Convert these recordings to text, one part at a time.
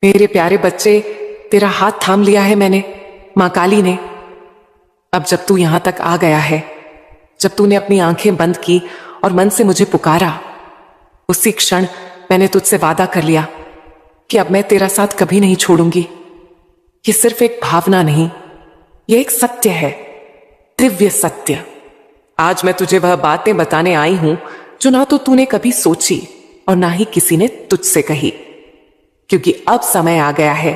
मेरे प्यारे बच्चे, तेरा हाथ थाम लिया है मैंने, मां काली ने। अब जब तू यहां तक आ गया है, जब तूने अपनी आंखें बंद की और मन से मुझे पुकारा, उसी क्षण मैंने तुझसे वादा कर लिया कि अब मैं तेरा साथ कभी नहीं छोड़ूंगी। ये सिर्फ एक भावना नहीं, ये एक सत्य है, दिव्य सत्य। आज मैं तुझे वह बातें बताने आई हूं जो ना तो तूने कभी सोची और ना ही किसी ने तुझसे कही, क्योंकि अब समय आ गया है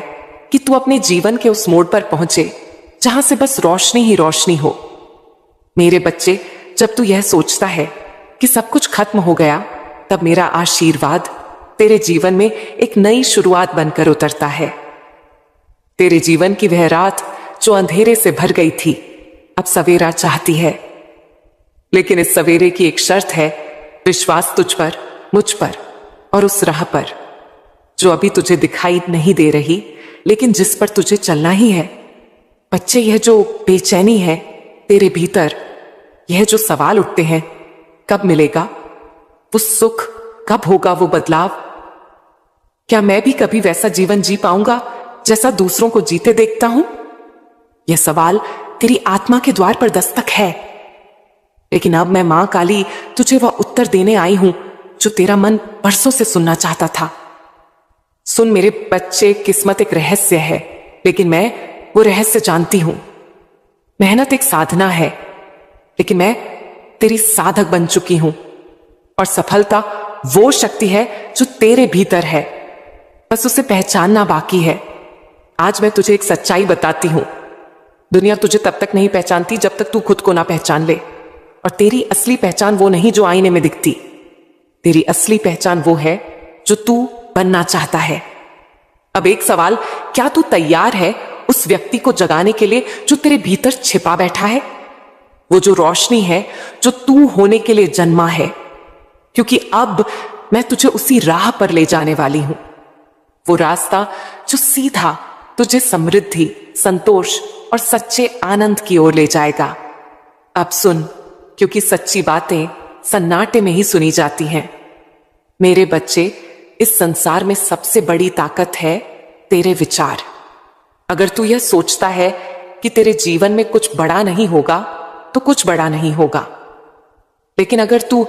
कि तू अपने जीवन के उस मोड़ पर पहुंचे जहां से बस रोशनी ही रोशनी हो। मेरे बच्चे, जब तू यह सोचता है कि सब कुछ खत्म हो गया, तब मेरा आशीर्वाद तेरे जीवन में एक नई शुरुआत बनकर उतरता है। तेरे जीवन की वह रात जो अंधेरे से भर गई थी, अब सवेरा चाहती है। लेकिन इस सवेरे की एक शर्त है, विश्वास तुझ पर, मुझ पर और उस राह पर जो अभी तुझे दिखाई नहीं दे रही, लेकिन जिस पर तुझे चलना ही है। बच्चे, यह जो बेचैनी है तेरे भीतर, यह जो सवाल उठते हैं, कब मिलेगा वो सुख, कब होगा वो बदलाव, क्या मैं भी कभी वैसा जीवन जी पाऊंगा जैसा दूसरों को जीते देखता हूं? यह सवाल तेरी आत्मा के द्वार पर दस्तक है। लेकिन अब मैं मां काली तुझे वह उत्तर देने आई हूं जो तेरा मन बरसों से सुनना चाहता था। सुन मेरे बच्चे, किस्मत एक रहस्य है, लेकिन मैं वो रहस्य जानती हूं। मेहनत एक साधना है, लेकिन मैं तेरी साधक बन चुकी हूं। और सफलता वो शक्ति है जो तेरे भीतर है, बस उसे पहचानना बाकी है। आज मैं तुझे एक सच्चाई बताती हूं। दुनिया तुझे तब तक नहीं पहचानती जब तक तू खुद को ना पहचान ले। और तेरी असली पहचान वो नहीं जो आईने में दिखती। तेरी असली पहचान वो है जो तू बनना चाहता है। अब एक सवाल, क्या तू तैयार है उस व्यक्ति को जगाने के लिए जो तेरे भीतर छिपा बैठा है? वो जो रोशनी है जो तू होने के लिए जन्मा है। क्योंकि अब मैं तुझे उसी राह पर ले जाने वाली हूं, वो रास्ता जो सीधा तुझे समृद्धि, संतोष और सच्चे आनंद की ओर ले जाएगा। अब सुन, क्योंकि सच्ची बातें सन्नाटे में ही सुनी जाती हैं। मेरे बच्चे, इस संसार में सबसे बड़ी ताकत है तेरे विचार। अगर तू यह सोचता है कि तेरे जीवन में कुछ बड़ा नहीं होगा, तो कुछ बड़ा नहीं होगा। लेकिन अगर तू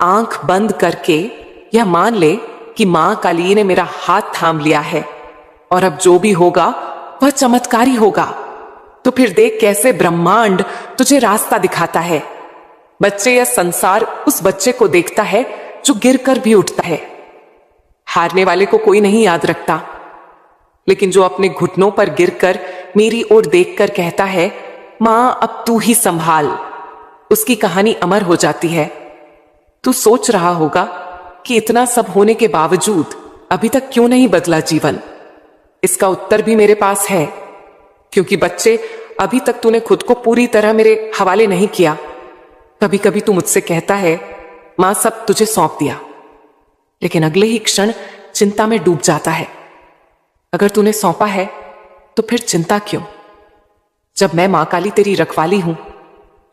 आंख बंद करके यह मान ले कि मां काली ने मेरा हाथ थाम लिया है और अब जो भी होगा वह चमत्कारी होगा, तो फिर देख कैसे ब्रह्मांड तुझे रास्ता दिखाता है। बच्चे, यह संसार उस बच्चे को देखता है जो गिरकर भी उठता है। हारने वाले को कोई नहीं याद रखता, लेकिन जो अपने घुटनों पर गिरकर मेरी ओर देखकर कहता है, मां अब तू ही संभाल, उसकी कहानी अमर हो जाती है। तू सोच रहा होगा कि इतना सब होने के बावजूद अभी तक क्यों नहीं बदला जीवन। इसका उत्तर भी मेरे पास है, क्योंकि बच्चे, अभी तक तूने खुद को पूरी तरह मेरे हवाले नहीं किया। कभी कभी तू मुझसे कहता है, मां सब तुझे सौंप दिया, लेकिन अगले ही क्षण चिंता में डूब जाता है। अगर तूने सौंपा है तो फिर चिंता क्यों? जब मैं मां काली तेरी रखवाली हूं,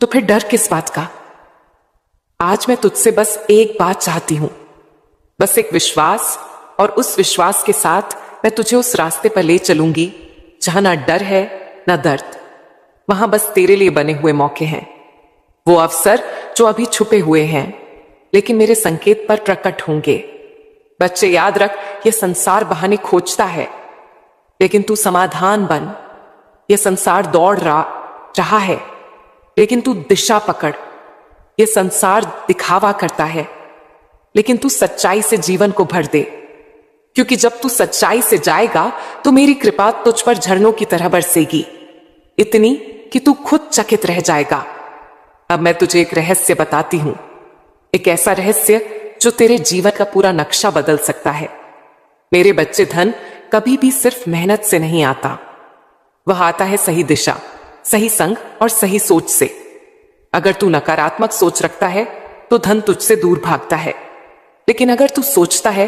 तो फिर डर किस बात का? आज मैं तुझसे बस एक बात चाहती हूं, बस एक विश्वास, और उस विश्वास के साथ मैं तुझे उस रास्ते पर ले चलूंगी जहां ना डर है ना दर्द। वहां बस तेरे लिए बने हुए मौके हैं, वो अवसर जो अभी छुपे हुए हैं लेकिन मेरे संकेत पर प्रकट होंगे। बच्चे, याद रख, यह संसार बहाने खोजता है, लेकिन तू समाधान बन। यह संसार दौड़ रहा है, लेकिन तू दिशा पकड़। यह संसार दिखावा करता है, लेकिन तू सच्चाई से जीवन को भर दे। क्योंकि जब तू सच्चाई से जाएगा तो मेरी कृपा तुझ पर झरनों की तरह बरसेगी, इतनी कि तू खुद चकित रह जाएगा। अब मैं तुझे एक रहस्य बताती हूं, एक ऐसा रहस्य जो तेरे जीवन का पूरा नक्शा बदल सकता है। मेरे बच्चे, धन कभी भी सिर्फ मेहनत से नहीं आता, वह आता है सही दिशा, सही संग और सही सोच से। अगर तू नकारात्मक सोच रखता है तो धन तुझसे दूर भागता है, लेकिन अगर तू सोचता है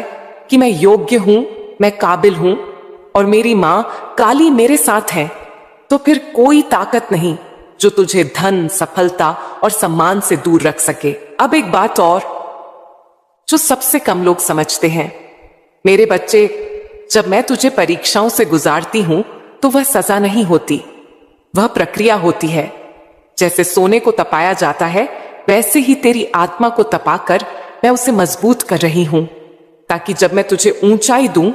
कि मैं योग्य हूं, मैं काबिल हूं और मेरी मां काली मेरे साथ है, तो फिर कोई ताकत नहीं जो तुझे धन, सफलता और सम्मान से दूर रख सके। अब एक बात और जो सबसे कम लोग समझते हैं। मेरे बच्चे, जब मैं तुझे परीक्षाओं से गुजारती हूं तो वह सजा नहीं होती, वह प्रक्रिया होती है। जैसे सोने को तपाया जाता है वैसे ही तेरी आत्मा को तपाकर मैं उसे मजबूत कर रही हूं, ताकि जब मैं तुझे ऊंचाई दूं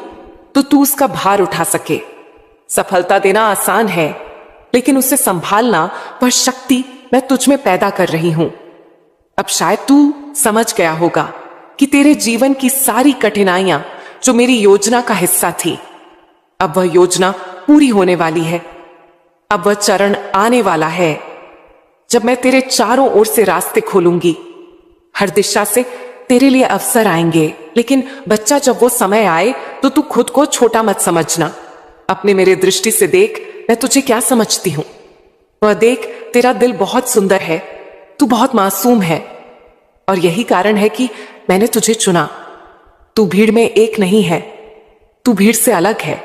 तो तू उसका भार उठा सके। सफलता देना आसान है, लेकिन उसे संभालना वह शक्ति मैं तुझ में पैदा कर रही हूं। अब शायद तू समझ गया होगा कि तेरे जीवन की सारी कठिनाइयां जो मेरी योजना का हिस्सा थी, अब वह योजना पूरी होने वाली है। अब वह चरण आने वाला है जब मैं तेरे चारों ओर से रास्ते खोलूंगी। हर दिशा से तेरे लिए अवसर आएंगे, लेकिन बच्चा जब वो समय आए तो तू खुद को छोटा मत समझना। अपने मेरे दृष्टि से देख मैं तुझे क्या समझती हूं। वह देख, तेरा दिल बहुत सुंदर है, तू बहुत मासूम है, और यही कारण है कि मैंने तुझे चुना। तू भीड़ में एक नहीं है, तू भीड़ से अलग है।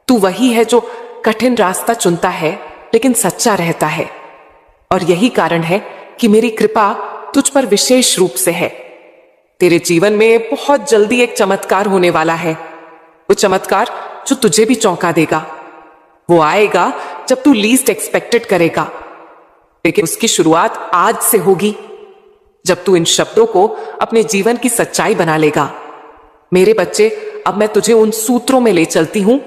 तू वही है जो कठिन रास्ता चुनता है लेकिन सच्चा रहता है, और यही कारण है कि मेरी कृपा तुझ पर विशेष रूप से है। तेरे जीवन में बहुत जल्दी एक चमत्कार होने वाला है, वो चमत्कार जो तुझे भी चौंका देगा। वो आएगा जब तू लीस्ट एक्सपेक्टेड करेगा, लेकिन उसकी शुरुआत आज से होगी, जब तू इन शब्दों को अपने जीवन की सच्चाई बना लेगा। मेरे बच्चे, अब मैं तुझे उन सूत्रों में ले चलती हूं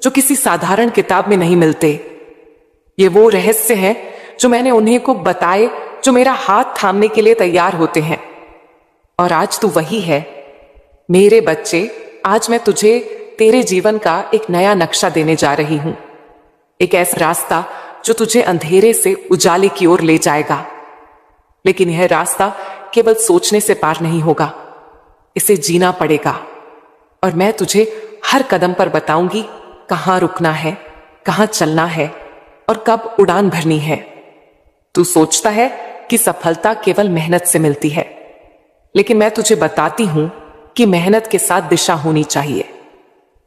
जो किसी साधारण किताब में नहीं मिलते। ये वो रहस्य हैं जो मैंने उन्हें को बताए जो मेरा हाथ थामने के लिए तैयार होते हैं। और आज तू वही है। मेरे बच्चे, आज मैं तुझे तेरे जीवन का एक नया नक्शा देने जा रही हूं, एक ऐसा रास्ता जो तुझे अंधेरे से उजाले की ओर ले जाएगा। लेकिन यह रास्ता केवल सोचने से पार नहीं होगा, इसे जीना पड़ेगा। और मैं तुझे हर कदम पर बताऊंगी कहां रुकना है, कहां चलना है और कब उड़ान भरनी है। तू सोचता है कि सफलता केवल मेहनत से मिलती है, लेकिन मैं तुझे बताती हूं कि मेहनत के साथ दिशा होनी चाहिए।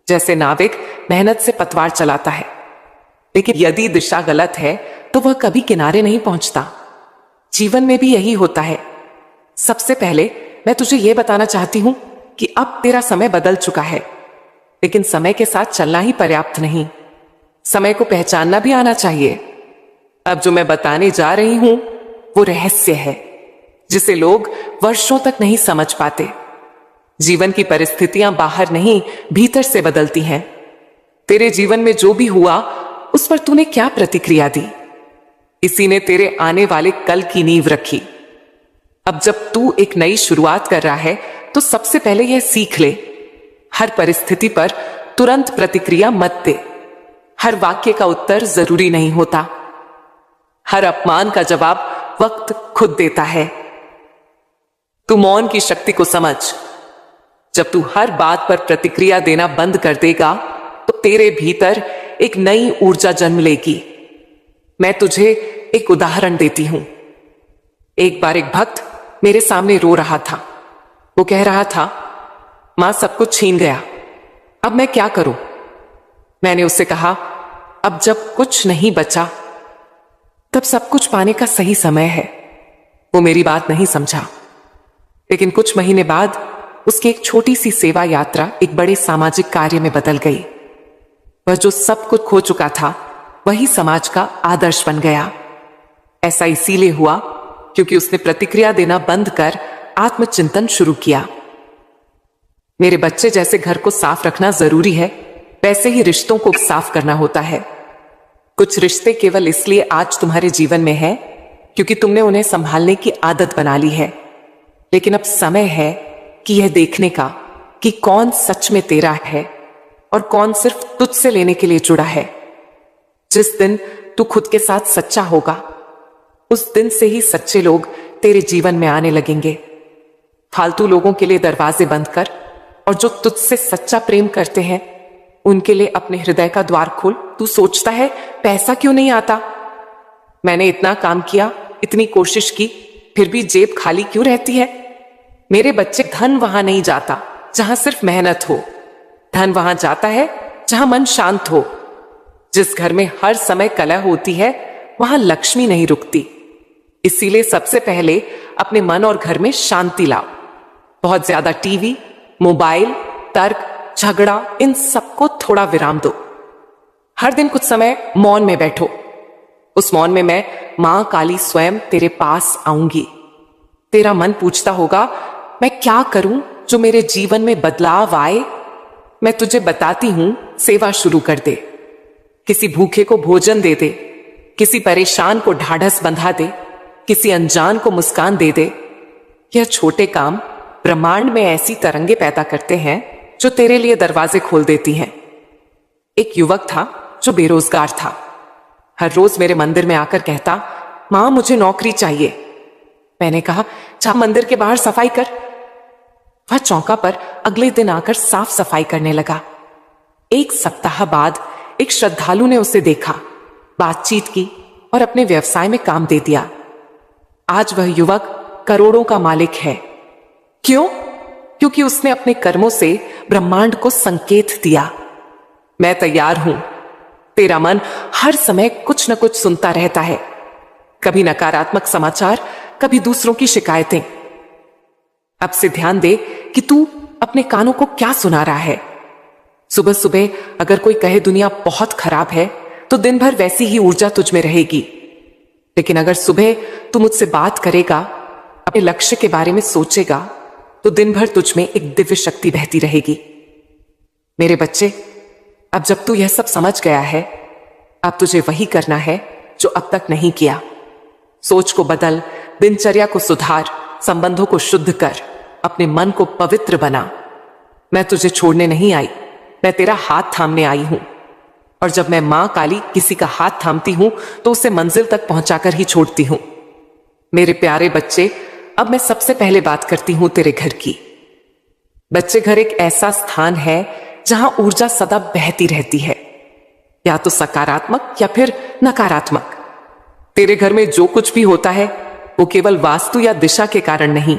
जैसे नाविक मेहनत से पतवार चलाता है, लेकिन यदि दिशा गलत है तो वह कभी किनारे नहीं पहुंचता। जीवन में भी यही होता है। सबसे पहले मैं तुझे यह बताना चाहती हूं कि अब तेरा समय बदल चुका है, लेकिन समय के साथ चलना ही पर्याप्त नहीं, समय को पहचानना भी आना चाहिए। अब जो मैं बताने जा रही हूं वो रहस्य है जिसे लोग वर्षों तक नहीं समझ पाते। जीवन की परिस्थितियां बाहर नहीं, भीतर से बदलती हैं। तेरे जीवन में जो भी हुआ उस पर तूने क्या प्रतिक्रिया दी, इसी ने तेरे आने वाले कल की नींव रखी। अब जब तू एक नई शुरुआत कर रहा है तो सबसे पहले यह सीख ले, हर परिस्थिति पर तुरंत प्रतिक्रिया मत दे। हर वाक्य का उत्तर जरूरी नहीं होता। हर अपमान का जवाब वक्त खुद देता है। तू मौन की शक्ति को समझ। जब तू हर बात पर प्रतिक्रिया देना बंद कर देगा तो तेरे भीतर एक नई ऊर्जा जन्म लेगी। मैं तुझे एक उदाहरण देती हूं। एक बार एक भक्त मेरे सामने रो रहा था। वो कह रहा था, मां सब कुछ छीन गया, अब मैं क्या करूं। मैंने उससे कहा, अब जब कुछ नहीं बचा तब सब कुछ पाने का सही समय है। वो मेरी बात नहीं समझा, लेकिन कुछ महीने बाद उसकी एक छोटी सी सेवा यात्रा एक बड़े सामाजिक कार्य में बदल गई। वह जो सब कुछ खो चुका था वही समाज का आदर्श बन गया। ऐसा इसीलिए हुआ क्योंकि उसने प्रतिक्रिया देना बंद कर आत्मचिंतन शुरू किया। मेरे बच्चे, जैसे घर को साफ रखना जरूरी है, वैसे ही रिश्तों को साफ करना होता है। कुछ रिश्ते केवल इसलिए आज तुम्हारे जीवन में हैं क्योंकि तुमने उन्हें संभालने की आदत बना ली है। लेकिन अब समय है कि यह देखने का कि कौन सच में तेरा है और कौन सिर्फ तुझसे लेने के लिए जुड़ा है। जिस दिन तू खुद के साथ सच्चा होगा, उस दिन से ही सच्चे लोग तेरे जीवन में आने लगेंगे। फालतू लोगों के लिए दरवाजे बंद कर और जो तुझसे सच्चा प्रेम करते हैं उनके लिए अपने हृदय का द्वार खोल। तू सोचता है पैसा क्यों नहीं आता? मैंने इतना काम किया, इतनी कोशिश की, फिर भी जेब खाली क्यों रहती है? मेरे बच्चे, धन वहां नहीं जाता जहां सिर्फ मेहनत हो। धन वहां जाता है जहां मन शांत हो। जिस घर में हर समय कलह होती है वहां लक्ष्मी नहीं रुकती। इसीलिए सबसे पहले अपने मन और घर में शांति लाओ। बहुत ज्यादा टीवी, मोबाइल, तर्क झगड़ा, इन सबको थोड़ा विराम दो। हर दिन कुछ समय मौन में बैठो। उस मौन में मैं मां काली स्वयं तेरे पास आऊंगी। तेरा मन पूछता होगा, मैं क्या करूं जो मेरे जीवन में बदलाव आए? मैं तुझे बताती हूं, सेवा शुरू कर दे। किसी भूखे को भोजन दे दे, किसी परेशान को ढाढ़स बंधा दे, किसी अनजान को मुस्कान दे दे। यह छोटे काम ब्रह्मांड में ऐसी तरंगे पैदा करते हैं जो तेरे लिए दरवाजे खोल देती हैं। एक युवक था जो बेरोजगार था। हर रोज मेरे मंदिर में आकर कहता, मां मुझे नौकरी चाहिए। मैंने कहा, जा मंदिर के बाहर सफाई कर। वह चौका पर अगले दिन आकर साफ सफाई करने लगा। एक सप्ताह बाद एक श्रद्धालु ने उसे देखा, बातचीत की और अपने व्यवसाय में काम दे दिया। आज वह युवक करोड़ों का मालिक है। क्यों? क्योंकि उसने अपने कर्मों से ब्रह्मांड को संकेत दिया, मैं तैयार हूं। तेरा मन हर समय कुछ न कुछ सुनता रहता है, कभी नकारात्मक समाचार, कभी दूसरों की शिकायतें। अब से ध्यान दे कि तू अपने कानों को क्या सुना रहा है। सुबह सुबह अगर कोई कहे दुनिया बहुत खराब है, तो दिन भर वैसी ही ऊर्जा तुझ में रहेगी। लेकिन अगर सुबह तू मुझसे बात करेगा, अपने लक्ष्य के बारे में सोचेगा, तो दिन भर तुझ में एक दिव्य शक्ति बहती रहेगी। मेरे बच्चे, अब जब तू यह सब समझ गया है, अब तुझे वही करना है जो अब तक नहीं किया। सोच को बदल, दिनचर्या को सुधार, संबंधों को शुद्ध कर, अपने मन को पवित्र बना। मैं तुझे छोड़ने नहीं आई, मैं तेरा हाथ थामने आई हूं। और जब मैं मां काली किसी का हाथ थामती हूं, तो उसे मंजिल तक पहुंचाकर ही छोड़ती हूं। मेरे प्यारे बच्चे, अब मैं सबसे पहले बात करती हूं तेरे घर की। बच्चे, घर एक ऐसा स्थान है जहां ऊर्जा सदा बहती रहती है, या तो सकारात्मक या फिर नकारात्मक। तेरे घर में जो कुछ भी होता है वो केवल वास्तु या दिशा के कारण नहीं,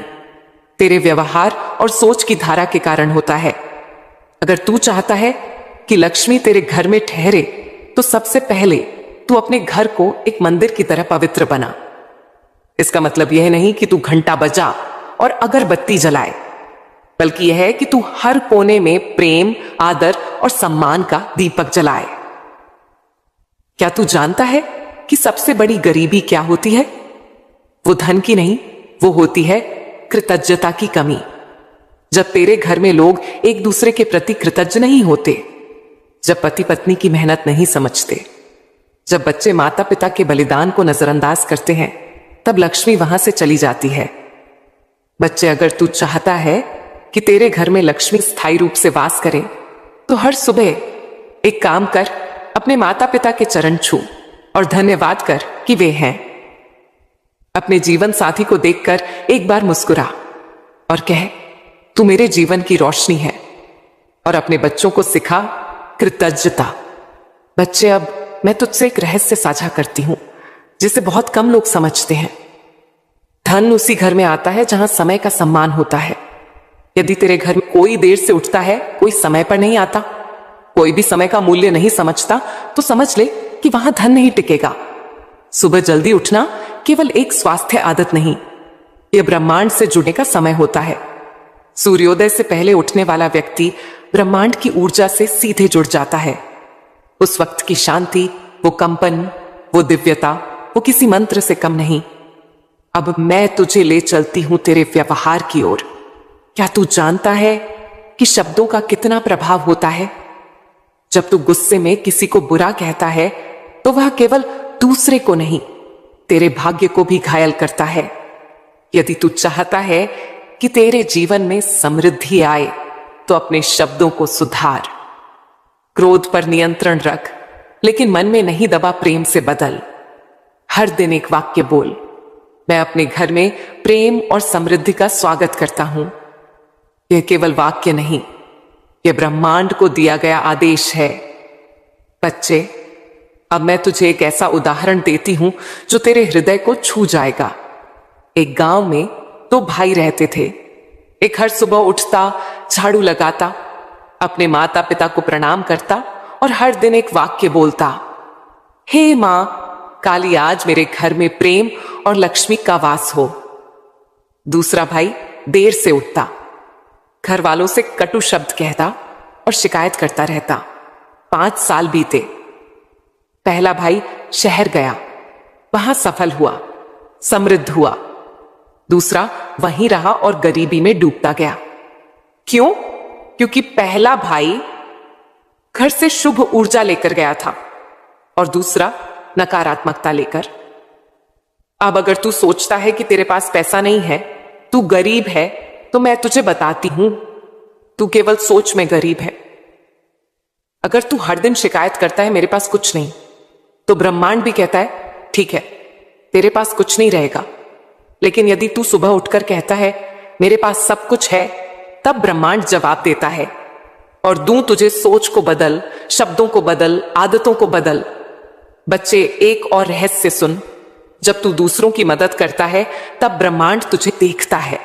तेरे व्यवहार और सोच की धारा के कारण होता है। अगर तू चाहता है कि लक्ष्मी तेरे घर में ठहरे, तो सबसे पहले तू अपने घर को एक मंदिर की तरह पवित्र बना। इसका मतलब यह नहीं कि तू घंटा बजा और अगरबत्ती जलाए, बल्कि यह है कि तू हर कोने में प्रेम, आदर और सम्मान का दीपक जलाए। क्या तू जानता है कि सबसे बड़ी गरीबी क्या होती है? वो धन की नहीं, वो होती है कृतज्ञता की कमी। जब तेरे घर में लोग एक दूसरे के प्रति कृतज्ञ नहीं होते, जब पति पत्नी की मेहनत नहीं समझते, जब बच्चे माता पिता के बलिदान को नजरअंदाज करते हैं, तब लक्ष्मी वहां से चली जाती है। बच्चे, अगर तू चाहता है कि तेरे घर में लक्ष्मी स्थायी रूप से वास करे, तो हर सुबह एक काम कर, अपने माता पिता के चरण छू और धन्यवाद कर कि वे हैं। अपने जीवन साथी को देखकर एक बार मुस्कुरा और कह, तू मेरे जीवन की रोशनी है। और अपने बच्चों को सिखा कृतज्ञता। बच्चे, अब मैं तुझसे एक रहस्य साझा करती हूं जिसे बहुत कम लोग समझते हैं। धन उसी घर में आता है जहां समय का सम्मान होता है। यदि तेरे घर में कोई देर से उठता है, कोई समय पर नहीं आता, कोई भी समय का मूल्य नहीं समझता, तो समझ ले कि वहां धन नहीं टिकेगा। सुबह जल्दी उठना केवल एक स्वास्थ्य आदत नहीं, यह ब्रह्मांड से जुड़ने का समय होता है। सूर्योदय से पहले उठने वाला व्यक्ति ब्रह्मांड की ऊर्जा से सीधे जुड़ जाता है। उस वक्त की शांति, वो कंपन, वो दिव्यता, वो किसी मंत्र से कम नहीं। अब मैं तुझे ले चलती हूं तेरे व्यवहार की ओर। क्या तू जानता है कि शब्दों का कितना प्रभाव होता है? जब तू गुस्से में किसी को बुरा कहता है, तो वह केवल दूसरे को नहीं, तेरे भाग्य को भी घायल करता है। यदि तू चाहता है कि तेरे जीवन में समृद्धि आए, तो अपने शब्दों को सुधार। क्रोध पर नियंत्रण रख, लेकिन मन में नहीं दबा प्रेम से बदल। हर दिन एक वाक्य बोल, मैं अपने घर में प्रेम और समृद्धि का स्वागत करता हूं। यह केवल वाक्य नहीं, यह ब्रह्मांड को दिया गया आदेश है। बच्चे, अब मैं तुझे एक ऐसा उदाहरण देती हूं जो तेरे हृदय को छू जाएगा। एक गांव में दो भाई रहते थे। एक हर सुबह उठता, झाड़ू लगाता, अपने माता पिता को प्रणाम करता और हर दिन एक वाक्य बोलता, हे मां काली, आज मेरे घर में प्रेम और लक्ष्मी का वास हो। दूसरा भाई देर से उठता, घर वालों से कटु शब्द कहता और शिकायत करता रहता। 5 साल बीते। पहला भाई शहर गया, वहां सफल हुआ, समृद्ध हुआ। दूसरा वहीं रहा और गरीबी में डूबता गया। क्यों? क्योंकि पहला भाई घर से शुभ ऊर्जा लेकर गया था और दूसरा नकारात्मकता लेकर। अब अगर तू सोचता है कि तेरे पास पैसा नहीं है, तू गरीब है, तो मैं तुझे बताती हूं, तू केवल सोच में गरीब है। अगर तू हर दिन शिकायत करता है मेरे पास कुछ नहीं, तो ब्रह्मांड भी कहता है ठीक है, तेरे पास कुछ नहीं रहेगा। लेकिन यदि तू सुबह उठकर कहता है मेरे पास सब कुछ है, तब ब्रह्मांड जवाब देता है और दूं तुझे सोच को बदल, शब्दों को बदल, आदतों को बदल। बच्चे, एक और रहस्य सुन। जब तू दूसरों की मदद करता है तब ब्रह्मांड तुझे देखता है।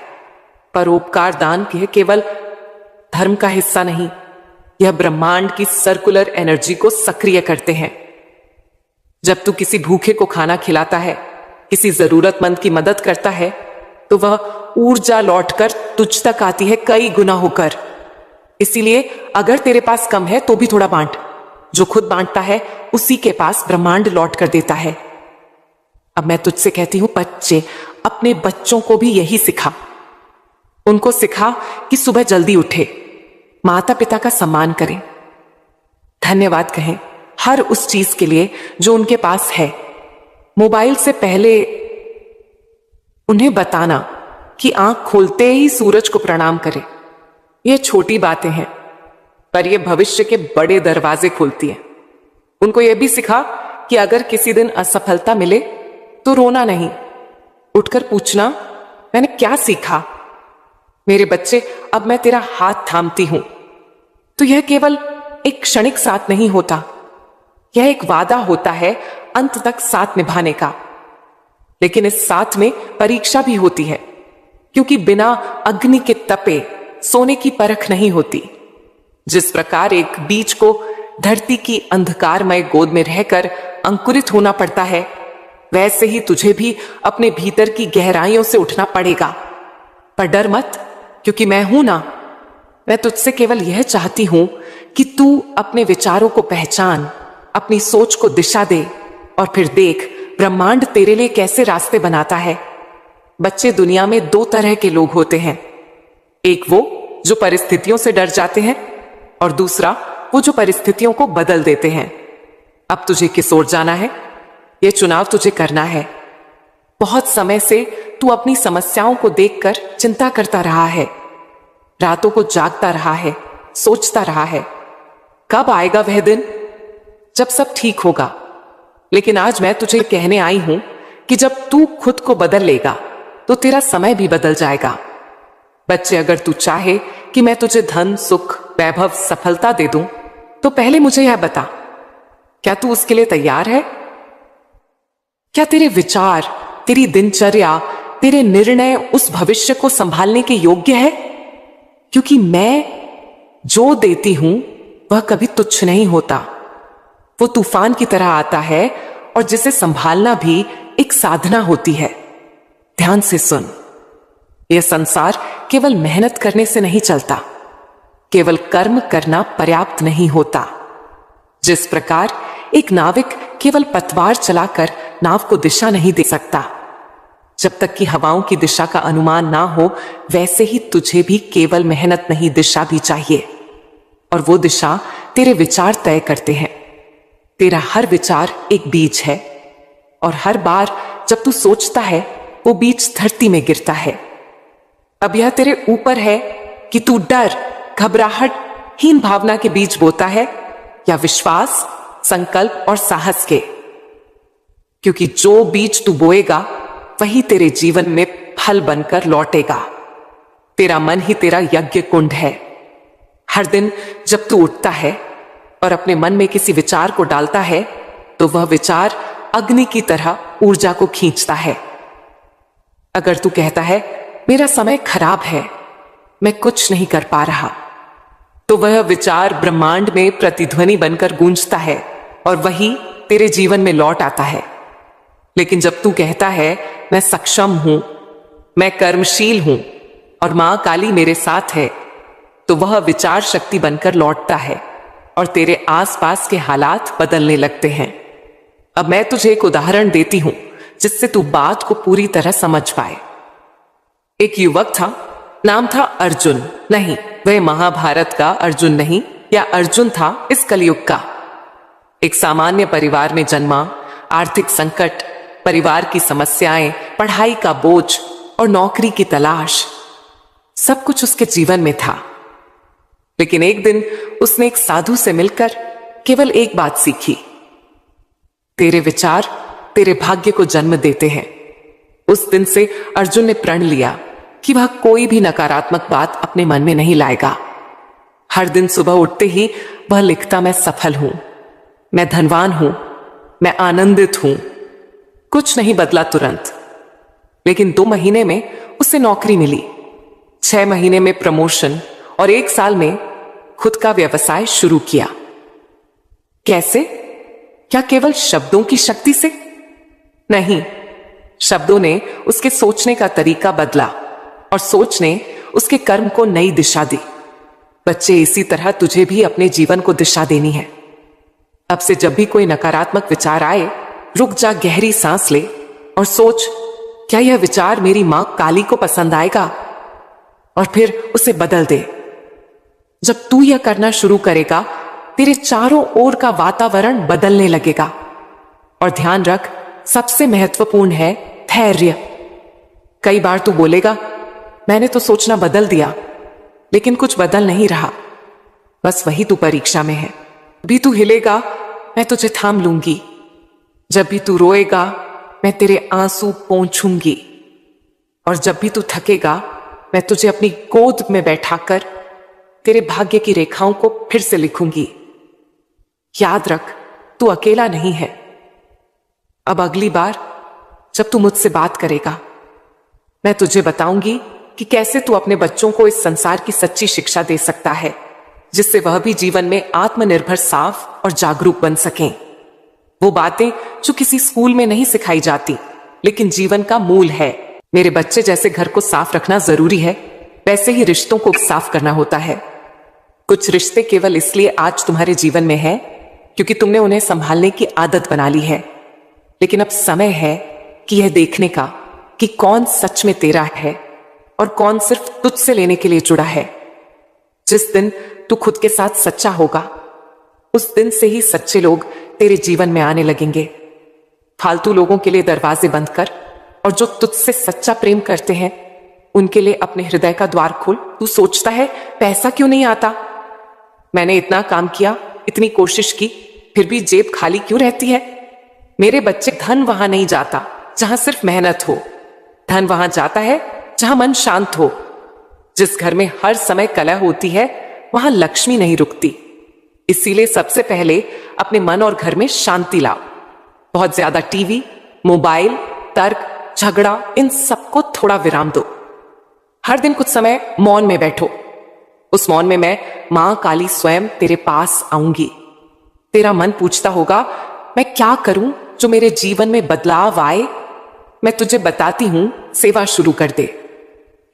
परोपकार दान के केवल धर्म का हिस्सा नहीं, यह ब्रह्मांड की सर्कुलर एनर्जी को सक्रिय करते हैं। जब तू किसी भूखे को खाना खिलाता है, किसी जरूरतमंद की मदद करता है, तो वह ऊर्जा लौटकर तुझ तक आती है कई गुना होकर। इसीलिए अगर तेरे पास कम है तो भी थोड़ा बांट। जो खुद बांटता है उसी के पास ब्रह्मांड लौट कर देता है। अब मैं तुझसे कहती हूं बच्चे, अपने बच्चों को भी यही सिखा। उनको सिखा कि सुबह जल्दी उठे, माता पिता का सम्मान करें, धन्यवाद कहें हर उस चीज के लिए जो उनके पास है। मोबाइल से पहले उन्हें बताना कि आंख खोलते ही सूरज को प्रणाम करें। ये छोटी बातें हैं, पर ये भविष्य के बड़े दरवाजे खोलती हैं। उनको यह भी सिखा कि अगर किसी दिन असफलता मिले तो रोना नहीं, उठकर पूछना मैंने क्या सीखा। मेरे बच्चे, अब मैं तेरा हाथ थामती हूं, तो यह केवल एक क्षणिक साथ नहीं होता, यह एक वादा होता है अंत तक साथ निभाने का। लेकिन इस साथ में परीक्षा भी होती है, क्योंकि बिना अग्नि के तपे सोने की परख नहीं होती। जिस प्रकार एक बीज को धरती की अंधकारमय गोद में रहकर अंकुरित होना पड़ता है, वैसे ही तुझे भी अपने भीतर की गहराइयों से उठना पड़ेगा। पर डर मत, क्योंकि मैं हूं ना। मैं तुझसे केवल यह चाहती हूं कि तू अपने विचारों को पहचान, अपनी सोच को दिशा दे और फिर देख ब्रह्मांड तेरे लिए कैसे रास्ते बनाता है। बच्चे, दुनिया में 2 तरह के लोग होते हैं। एक वो जो परिस्थितियों से डर जाते हैं और दूसरा वो जो परिस्थितियों को बदल देते हैं। अब तुझे किस ओर जाना है, यह चुनाव तुझे करना है। बहुत समय से तू अपनी समस्याओं को देखकर चिंता करता रहा है, रातों को जागता रहा है, सोचता रहा है कब आएगा वह दिन जब सब ठीक होगा। लेकिन आज मैं तुझे कहने आई हूं कि जब तू खुद को बदल लेगा तो तेरा समय भी बदल जाएगा। बच्चे, अगर तू चाहे कि मैं तुझे धन, सुख, वैभव, सफलता दे दूं, तो पहले मुझे यह बता, क्या तू उसके लिए तैयार है? क्या तेरे विचार, तेरी दिनचर्या, तेरे निर्णय उस भविष्य को संभालने के योग्य है? क्योंकि मैं जो देती हूं वह कभी तुच्छ नहीं होता। वो तूफान की तरह आता है और जिसे संभालना भी एक साधना होती है। ध्यान से सुन, यह संसार केवल मेहनत करने से नहीं चलता, केवल कर्म करना पर्याप्त नहीं होता। जिस प्रकार एक नाविक केवल पतवार चलाकर नाव को दिशा नहीं दे सकता जब तक कि हवाओं की दिशा का अनुमान ना हो, वैसे ही तुझे भी केवल मेहनत नहीं, दिशा भी चाहिए। और वो दिशा तेरे विचार तय करते हैं। तेरा हर विचार एक बीज है और हर बार जब तू सोचता है वो बीज धरती में गिरता है। अब यह तेरे ऊपर है कि तू डर, घबराहट, हीन भावना के बीज बोता है या विश्वास, संकल्प और साहस के। क्योंकि जो बीज तू बोएगा वही तेरे जीवन में फल बनकर लौटेगा। तेरा मन ही तेरा यज्ञ कुंड है। हर दिन जब तू उठता है और अपने मन में किसी विचार को डालता है, तो वह विचार अग्नि की तरह ऊर्जा को खींचता है। अगर तू कहता है मेरा समय खराब है, मैं कुछ नहीं कर पा रहा, तो वह विचार ब्रह्मांड में प्रतिध्वनि बनकर गूंजता है और वही तेरे जीवन में लौट आता है। लेकिन जब तू कहता है मैं सक्षम हूं, मैं कर्मशील हूं और मां काली मेरे साथ है, तो वह विचार शक्ति बनकर लौटता है और तेरे आसपास के हालात बदलने लगते हैं। अब मैं तुझे एक उदाहरण देती हूं जिससे तू बात को पूरी तरह समझ पाए। एक युवक था, नाम था अर्जुन। नहीं, वह महाभारत का अर्जुन नहीं, या अर्जुन था इस कलयुग का। एक सामान्य परिवार में जन्मा, आर्थिक संकट, परिवार की समस्याएं, पढ़ाई का बोझ और नौकरी की तलाश, सब कुछ उसके जीवन में था। लेकिन एक दिन उसने एक साधु से मिलकर केवल एक बात सीखी, तेरे विचार तेरे भाग्य को जन्म देते हैं। उस दिन से अर्जुन ने प्रण लिया कि वह कोई भी नकारात्मक बात अपने मन में नहीं लाएगा। हर दिन सुबह उठते ही वह लिखता, मैं सफल हूं, मैं धनवान हूं, मैं आनंदित हूं। कुछ नहीं बदला तुरंत, लेकिन 2 महीने में उसे नौकरी मिली, 6 महीने में प्रमोशन और 1 साल में खुद का व्यवसाय शुरू किया। कैसे? क्या केवल शब्दों की शक्ति से? नहीं, शब्दों ने उसके सोचने का तरीका बदला और सोच ने उसके कर्म को नई दिशा दी। बच्चे, इसी तरह तुझे भी अपने जीवन को दिशा देनी है। अब से जब भी कोई नकारात्मक विचार आए, रुक जा, गहरी सांस ले और सोच, क्या यह विचार मेरी मां काली को पसंद आएगा? और फिर उसे बदल दे। जब तू यह करना शुरू करेगा, तेरे चारों ओर का वातावरण बदलने लगेगा। और ध्यान रख, सबसे महत्वपूर्ण है धैर्य। कई बार तू बोलेगा, मैंने तो सोचना बदल दिया, लेकिन कुछ बदल नहीं रहा। बस वही तू परीक्षा में है। भी तू हिलेगा, मैं तुझे थाम लूंगी। जब भी तू रोएगा, मैं तेरे आंसू पोंछूंगी। और जब भी तू थकेगा, मैं तुझे अपनी गोद में बैठाकर तेरे भाग्य की रेखाओं को फिर से लिखूंगी। याद रख, तू अकेला नहीं है। अब अगली बार जब तू मुझसे बात करेगा, मैं तुझे बताऊंगी कि कैसे तू अपने बच्चों को इस संसार की सच्ची शिक्षा दे सकता है, जिससे वह भी जीवन में आत्मनिर्भर, साफ और जागरूक बन सकें। वो बातें जो किसी स्कूल में नहीं सिखाई जाती, लेकिन जीवन का मूल है। मेरे बच्चे, जैसे घर को साफ रखना जरूरी है, वैसे ही रिश्तों को साफ करना होता है। कुछ रिश्ते केवल इसलिए आज तुम्हारे जीवन में हैं क्योंकि तुमने उन्हें संभालने की आदत बना ली है। लेकिन अब समय है कि यह देखने का कि कौन सच में तेरा है और कौन सिर्फ तुझसे लेने के लिए जुड़ा है। जिस दिन तू खुद के साथ सच्चा होगा, उस दिन से ही सच्चे लोग तेरे जीवन में आने लगेंगे। फालतू लोगों के लिए दरवाजे बंद कर और जो तुझसे सच्चा प्रेम करते हैं, उनके लिए अपने हृदय का द्वार खोल। तू सोचता है पैसा क्यों नहीं आता? मैंने इतना काम किया, इतनी कोशिश की, फिर भी जेब खाली क्यों रहती है? मेरे बच्चे, धन वहां नहीं जाता जहां सिर्फ मेहनत हो। धन वहां जाता है जहां मन शांत हो। जिस घर में हर समय कलह होती है, वहां लक्ष्मी नहीं रुकती। इसीलिए सबसे पहले अपने मन और घर में शांति लाओ। बहुत ज्यादा टीवी, मोबाइल, तर्क, झगड़ा, इन सबको थोड़ा विराम दो। हर दिन कुछ समय मौन में बैठो। उस मौन में मैं, मां काली, स्वयं तेरे पास आऊंगी। तेरा मन पूछता होगा, मैं क्या करूं जो मेरे जीवन में बदलाव आए? मैं तुझे बताती हूं, सेवा शुरू कर दे।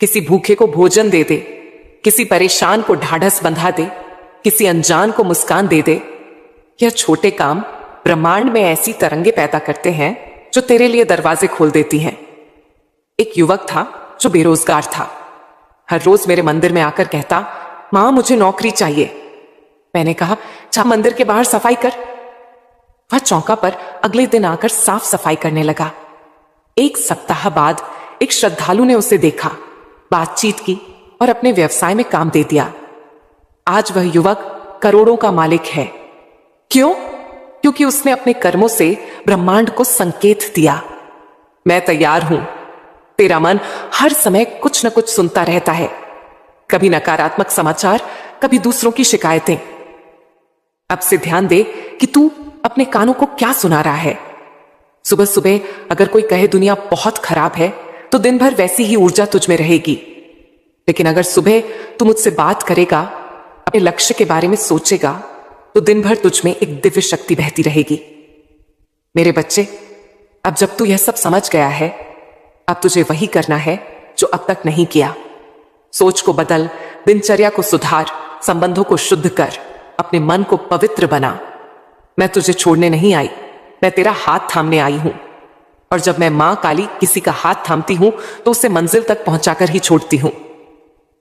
किसी भूखे को भोजन दे दे, किसी परेशान को ढाढ़स बंधा दे, किसी अनजान को मुस्कान दे दे। यह छोटे काम ब्रह्मांड में ऐसी तरंगे पैदा करते हैं जो तेरे लिए दरवाजे खोल देती हैं। एक युवक था जो बेरोजगार था। हर रोज मेरे मंदिर में आकर कहता, मां मुझे नौकरी चाहिए। मैंने कहा, जा मंदिर के बाहर सफाई कर। वह चौका पर अगले दिन आकर साफ सफाई करने लगा। 1 सप्ताह बाद एक श्रद्धालु ने उसे देखा, बातचीत की और अपने व्यवसाय में काम दे दिया। आज वह युवक करोड़ों का मालिक है। क्यों? क्योंकि उसने अपने कर्मों से ब्रह्मांड को संकेत दिया, मैं तैयार हूं। तेरा मन हर समय कुछ न कुछ सुनता रहता है, कभी नकारात्मक समाचार, कभी दूसरों की शिकायतें। अब से ध्यान दे कि तू अपने कानों को क्या सुना रहा है। सुबह सुबह अगर कोई कहे दुनिया बहुत खराब है, तो दिन भर वैसी ही ऊर्जा तुझ में रहेगी। लेकिन अगर सुबह तू मुझसे बात करेगा, अपने लक्ष्य के बारे में सोचेगा, तो दिन भर तुझ में एक दिव्य शक्ति बहती रहेगी। मेरे बच्चे, अब जब तू यह सब समझ गया है, अब तुझे वही करना है जो अब तक नहीं किया। सोच को बदल, दिनचर्या को सुधार, संबंधों को शुद्ध कर, अपने मन को पवित्र बना। मैं तुझे छोड़ने नहीं आई, मैं तेरा हाथ थामने आई हूं। और जब मैं मां काली किसी का हाथ थामती हूं तो उसे मंजिल तक पहुंचाकर ही छोड़ती हूं।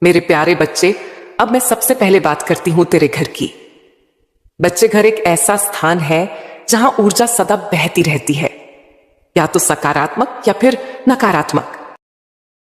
मेरे प्यारे बच्चे, अब मैं सबसे पहले बात करती हूं तेरे घर की। बच्चे घर एक ऐसा स्थान है जहां ऊर्जा सदा बहती रहती है, या तो सकारात्मक या फिर नकारात्मक।